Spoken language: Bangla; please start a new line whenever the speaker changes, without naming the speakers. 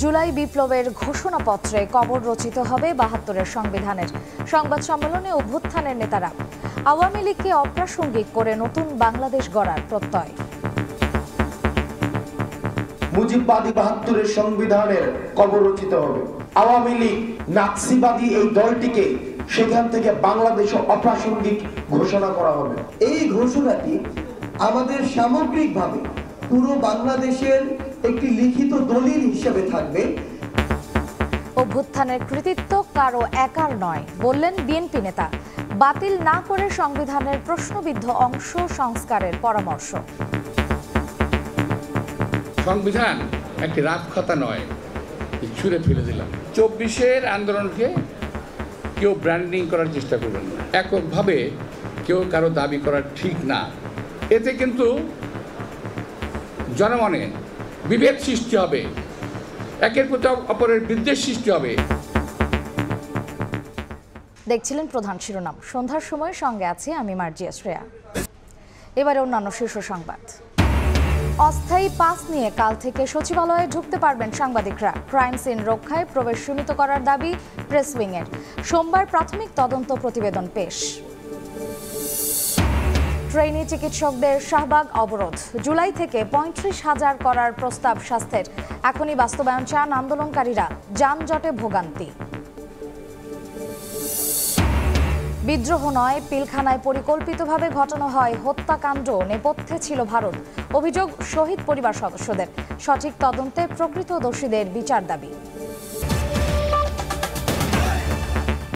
জুলাই বিপ্লবের ঘোষণাপত্রে কবর রচিত হবে ৭২-এর সংবিধানের। সংবাদ সম্মেলনে অভ্যুত্থানের নেতারা আওয়ামী লীগকে অপ্রাসঙ্গিক করে নতুন বাংলাদেশ গড়ার প্রত্যয়।
মুজিববাদী ৭২-এর সংবিধানের কবর রচিত হবে। আওয়ামী লীগ নাৎসিবাদী এই দলটিকে সেখান থেকে বাংলাদেশে অপ্রাসঙ্গিক ঘোষণা করা হবে।
এই ঘোষণাটি আমাদের সামগ্রিকভাবে পুরো বাংলাদেশের একটি লিখিত দলিল হিসেবে থাকবে।
অভ্যুত্থানের কৃতিত্ব কারো একার নয় বললেন বিএনপি নেতা। বাতিল না করে সংবিধানের প্রশ্নবিদ্ধ অংশ সংস্কারের পরামর্শ।
সংবিধান একটি রাজকথা নয়, ছুঁড়ে ফেলে দিলাম। ২৪-এর আন্দোলনকে কেউ ব্র্যান্ডিং করার চেষ্টা করবেন না, এককভাবে কেউ কারো দাবি করা ঠিক না। এতে কিন্তু জনমনে বিভেদ সৃষ্টি হবে, একের প্রতি অপরের বিদ্বেষ সৃষ্টি হবে।
দেখছিলেন প্রধান শিরোনাম। সন্ধ্যার সময় সঙ্গে আছি আমি মার্জিয়া শ্রেয়া। এবারে অন্যান্য শীর্ষ সংবাদ। অস্থায়ী পাস নিয়ে কাল থেকে সচিবালয়ে ঢুকতে পারবেন সাংবাদিকরা। ক্রাইম সিন রক্ষায় প্রবেশ সীমিত করার দাবি প্রেস উইংয়ের। সোমবার প্রাথমিক তদন্ত প্রতিবেদন পেশ। ট্রেনি চিকিৎসকদের শাহবাগ অবরোধ। জুলাই থেকে ৩৫,০০০ করার প্রস্তাব স্বাস্থ্যের। এখনই বাস্তবায়ন চান আন্দোলনকারীরা। যানজটে ভোগান্তি। বিদ্রোহ নয়, পিলখানায় পরিকল্পিতভাবে ঘটানো হয় হত্যাকাণ্ড। নেপথ্যে ছিল ভারত। অভিযোগ শহীদ পরিবার সদস্যদের। সঠিক তদন্তে প্রকৃত দোষীদের বিচার দাবি।